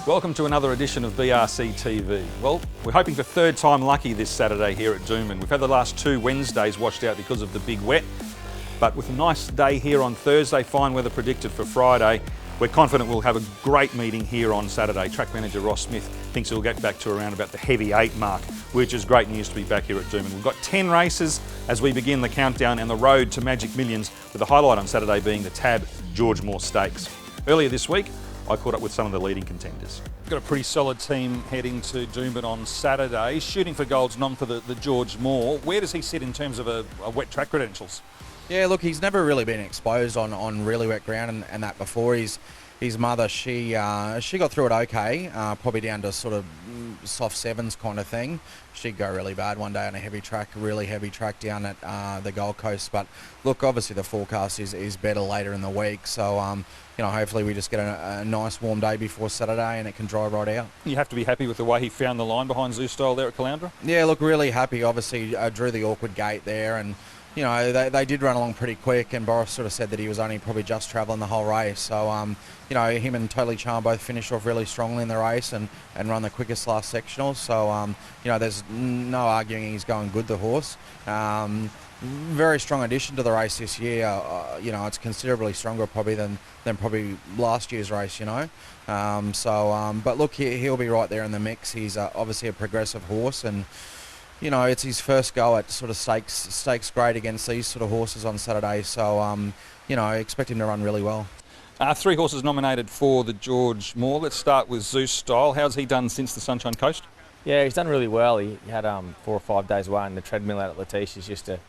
Welcome to another edition of BRC TV. Well, we're hoping for third time lucky this Saturday here at Doomben. We've had the last 2 Wednesdays washed out because of the big wet, but with a nice day here on Thursday, fine weather predicted for Friday, we're confident we'll have a great meeting here on Saturday. Track manager Ross Smith thinks we'll get back to around about the heavy 8 mark, which is great news to be back here at Doomben. We've got 10 races as we begin the countdown and the road to Magic Millions, with the highlight on Saturday being the Tab George Moore Stakes. Earlier this week, I caught up with some of the leading contenders. We've got a pretty solid team heading to Doomben on Saturday. Shooting for gold's nom for the George Moore. Where does he sit in terms of a wet track credentials? Yeah, look, he's never really been exposed on really wet ground and that before. His mother, she got through it okay, probably down to sort of soft 7s kind of thing. She'd go really bad one day on a heavy track, really heavy track down at the Gold Coast. But look, obviously the forecast is better later in the week. So, hopefully we just get a nice warm day before Saturday and it can dry right out. You have to be happy with the way he found the line behind Zoo Style there at Caloundra? Yeah, look, really happy. Obviously drew the awkward gate there and they did run along pretty quick, and Boris sort of said that he was only probably just travelling the whole race. So, him and Totally Charmed both finished off really strongly in the race and run the quickest last sectional. So, there's no arguing he's going good, the horse. Very strong addition to the race this year. It's considerably stronger probably than probably last year's race, but look, he'll be right there in the mix. He's obviously a progressive horse, and it's his first go at sort of stakes grade against these sort of horses on Saturday. So, I expect him to run really well. 3 horses nominated for the George Moore. Let's start with Zeus Style. How's he done since the Sunshine Coast? Yeah, he's done really well. He had 4 or 5 days away in the treadmill out at Letitia's just to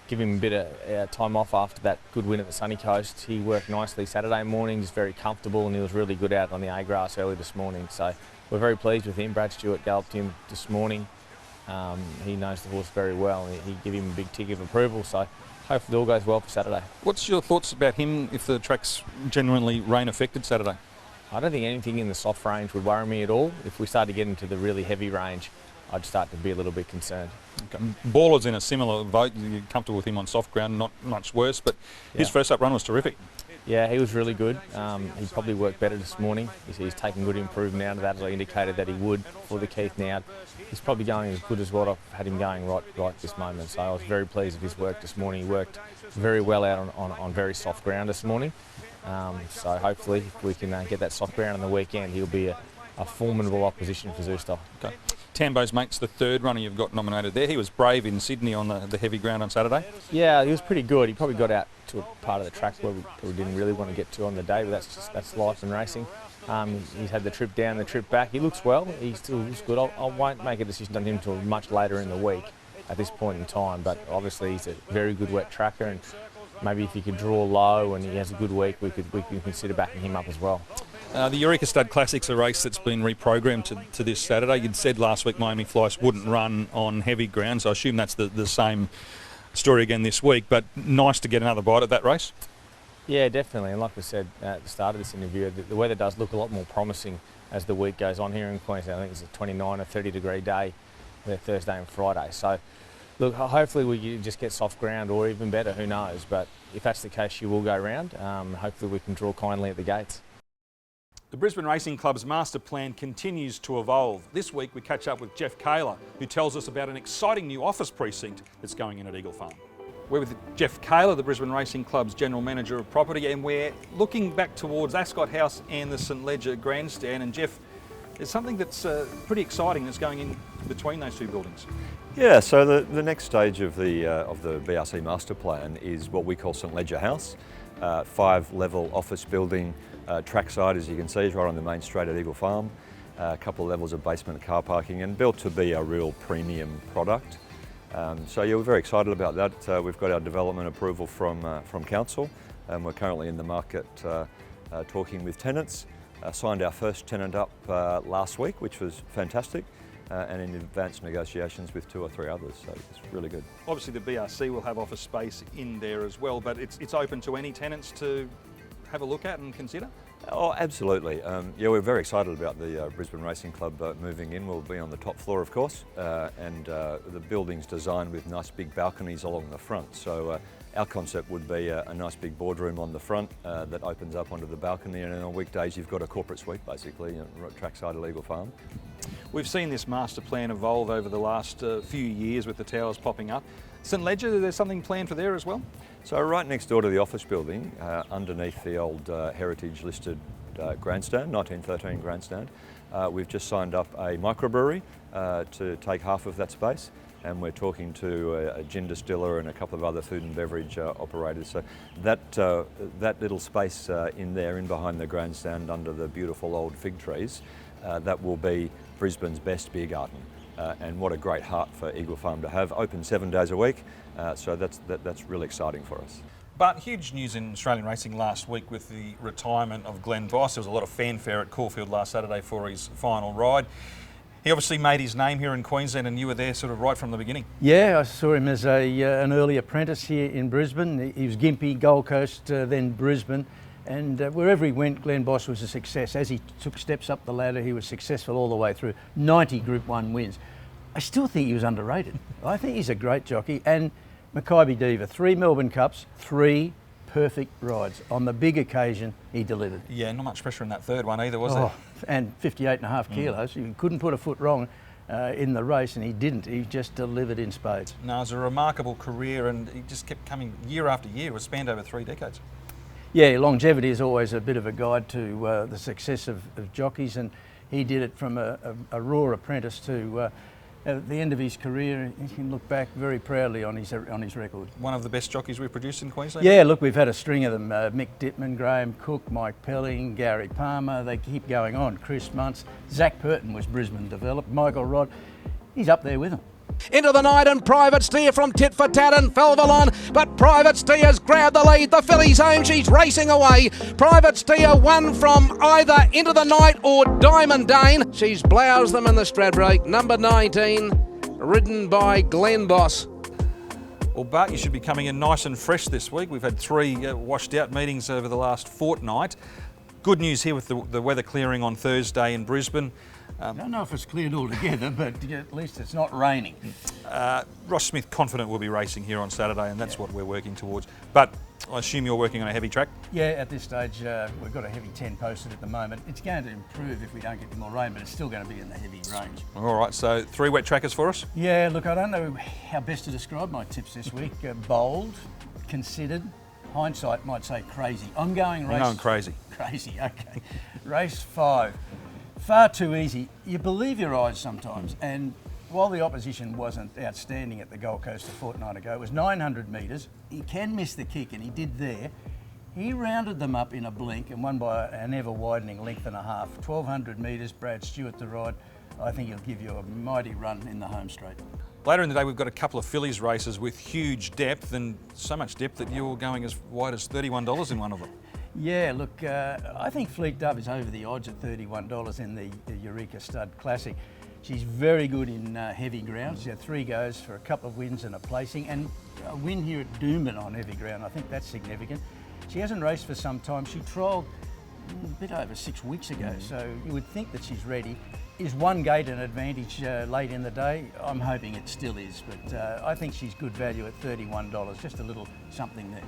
give him a bit of time off after that good win at the Sunny Coast. He worked nicely Saturday morning, just very comfortable, and he was really good out on the A-grass early this morning. So we're very pleased with him. Brad Stewart galloped him this morning. He knows the horse very well. He gave him a big tick of approval, so hopefully all goes well for Saturday. What's your thoughts about him if the track's genuinely rain affected Saturday? I don't think anything in the soft range would worry me at all. If we start to get into the really heavy range, I'd start to be a little bit concerned. Okay. Baller's in a similar boat. You're comfortable with him on soft ground, not much worse, but his first up run was terrific. Yeah, he was really good. He probably worked better this morning. He's taken good improvement out of that, as I indicated that he would for the Keith now. He's probably going as good as what I've had him going right this moment. So I was very pleased with his work this morning. He worked very well out on very soft ground this morning. So hopefully if we can get that soft ground on the weekend, he'll be a formidable opposition for Zoostyle. Okay. Tambo's Mate's the 3rd runner you've got nominated there. He was brave in Sydney on the heavy ground on Saturday. Yeah, he was pretty good. He probably got out to a part of the track where we probably didn't really want to get to on the day, but that's life and racing. He's had the trip down, the trip back. He looks well. He still looks good. I won't make a decision on him until much later in the week at this point in time, but obviously he's a very good wet tracker, and maybe if he could draw low and he has a good week, we can consider backing him up as well. The Eureka Stud Classic's a race that's been reprogrammed to this Saturday. You'd said last week Miami Flies wouldn't run on heavy ground, so I assume that's the same story again this week, but nice to get another bite at that race. Yeah, definitely, and like I said at the start of this interview, the weather does look a lot more promising as the week goes on here in Queensland. I think it's a 29 or 30 degree day there Thursday and Friday. So look, hopefully we just get soft ground, or even better, who knows, but if that's the case, you will go round. Hopefully we can draw kindly at the gates. The Brisbane Racing Club's master plan continues to evolve. This week we catch up with Jeff Kaler, who tells us about an exciting new office precinct that's going in at Eagle Farm. We're with Jeff Kaler, the Brisbane Racing Club's General Manager of Property, and we're looking back towards Ascot House and the St Ledger Grandstand. And Jeff, there's something that's pretty exciting that's going in between those 2 buildings. Yeah, so the next stage of the BRC master plan is what we call St Ledger House, 5-level office building. Trackside, as you can see, is right on the main straight at Eagle Farm. A couple of levels of basement car parking, and built to be a real premium product. So yeah, we're very excited about that. We've got our development approval from council, and we're currently in the market talking with tenants. Signed our first tenant up last week, which was fantastic, and in advanced negotiations with 2 or 3 others, so it's really good. Obviously the BRC will have office space in there as well, but it's open to any tenants to have a look at and consider? Oh, absolutely. Yeah, we're very excited about the Brisbane Racing Club moving in. We'll be on the top floor, of course, and the building's designed with nice big balconies along the front. So Our concept would be a nice big boardroom on the front that opens up onto the balcony, and on weekdays you've got a corporate suite basically, trackside illegal farm. We've seen this master plan evolve over the last few years with the towers popping up. St Leger, there's something planned for there as well? So right next door to the office building, underneath the old heritage listed grandstand, 1913 grandstand, we've just signed up a microbrewery to take half of that space, and we're talking to a gin distiller and a couple of other food and beverage operators. So that little space in there, in behind the grandstand under the beautiful old fig trees, that will be Brisbane's best beer garden. And what a great heart for Eagle Farm to have, open 7 days a week, so that's really exciting for us. But huge news in Australian racing last week with the retirement of Glen Boss. There was a lot of fanfare at Caulfield last Saturday for his final ride. He obviously made his name here in Queensland, and you were there sort of right from the beginning. Yeah, I saw him as an early apprentice here in Brisbane. He was Gympie, Gold Coast, then Brisbane. And wherever he went, Glen Boss was a success. As he took steps up the ladder, he was successful all the way through. 90 Group 1 wins. I still think he was underrated. I think he's a great jockey. And Mackay Diva, 3 Melbourne Cups, 3 perfect rides. On the big occasion, he delivered. Yeah, not much pressure in that third one either, was there? And 58.5 kilos. He couldn't put a foot wrong in the race, and he didn't. He just delivered in spades. No, it was a remarkable career, and he just kept coming year after year. It was spanned over 3 decades. Yeah, longevity is always a bit of a guide to the success of jockeys, and he did it from a raw apprentice to at the end of his career. He can look back very proudly on his record. One of the best jockeys we've produced in Queensland? Yeah, look, we've had a string of them. Mick Dittman, Graham Cook, Mike Pelling, Gary Palmer, they keep going on. Chris Muntz, Zach Purton was Brisbane developed, Michael Rod, he's up there with them. Into the night, and Private Steer from Tit for Tat and Felvalon, but Private Steer's grabbed the lead. The filly's home, she's racing away. Private Steer won from either Into the Night or Diamond Dane. She's bloused them in the Stradbroke, number 19, ridden by Glen Boss. Well, Bart, you should be coming in nice and fresh this week. We've had 3 washed out meetings over the last fortnight. Good news here with the weather clearing on Thursday in Brisbane. I don't know if it's cleared altogether, but at least it's not raining. Ross Smith confident we'll be racing here on Saturday, and that's what we're working towards. But I assume you're working on a heavy track? Yeah, at this stage we've got a heavy 10 posted at the moment. It's going to improve if we don't get any more rain, but it's still going to be in the heavy range. All right, so 3 wet trackers for us? Yeah, look, I don't know how best to describe my tips this week. Bold, considered, hindsight might say crazy. I'm going race... I'm going crazy. Crazy, okay. Race 5. Far too easy. You believe your eyes sometimes, and while the opposition wasn't outstanding at the Gold Coast a fortnight ago, it was 900 metres. He can miss the kick, and he did there. He rounded them up in a blink and won by an ever-widening length and a half. 1,200 metres, Brad Stewart to ride. I think he'll give you a mighty run in the home straight. Later in the day, we've got a couple of fillies races with huge depth, and so much depth that you're going as wide as $31 in one of them. Yeah, look, I think Fleet Dove is over the odds at $31 in the Eureka Stud Classic. She's very good in heavy ground. She had 3 goes for a couple of wins and a placing, and a win here at Doomben on heavy ground. I think that's significant. She hasn't raced for some time. She trialled a bit over 6 weeks ago, so you would think that she's ready. Is one gate an advantage late in the day? I'm hoping it still is, but I think she's good value at $31. Just a little something there.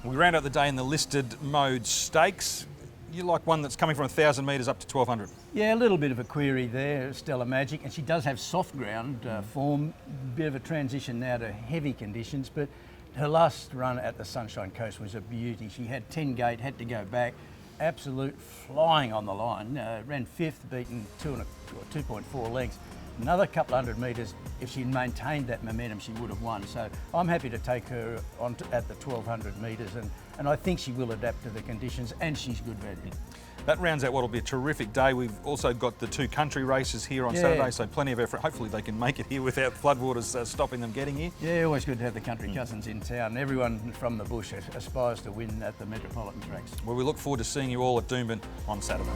We round out the day in the listed mode stakes. You like one that's coming from 1,000 metres up to 1,200? Yeah, a little bit of a query there, Stella Magic, and she does have soft ground form. Bit of a transition now to heavy conditions, but her last run at the Sunshine Coast was a beauty. She had 10 gate, had to go back. Absolute flying on the line. Ran 5th, beaten 2.4 lengths. Another couple hundred metres, if she maintained that momentum, she would have won. So I'm happy to take her on at the 1,200 metres, and I think she will adapt to the conditions, and she's good value. That rounds out what will be a terrific day. We've also got the 2 country races here on Saturday, so plenty of effort. Hopefully they can make it here without floodwaters stopping them getting here. Yeah, always good to have the country cousins in town. Everyone from the bush aspires to win at the metropolitan tracks. Well, we look forward to seeing you all at Doomben on Saturday.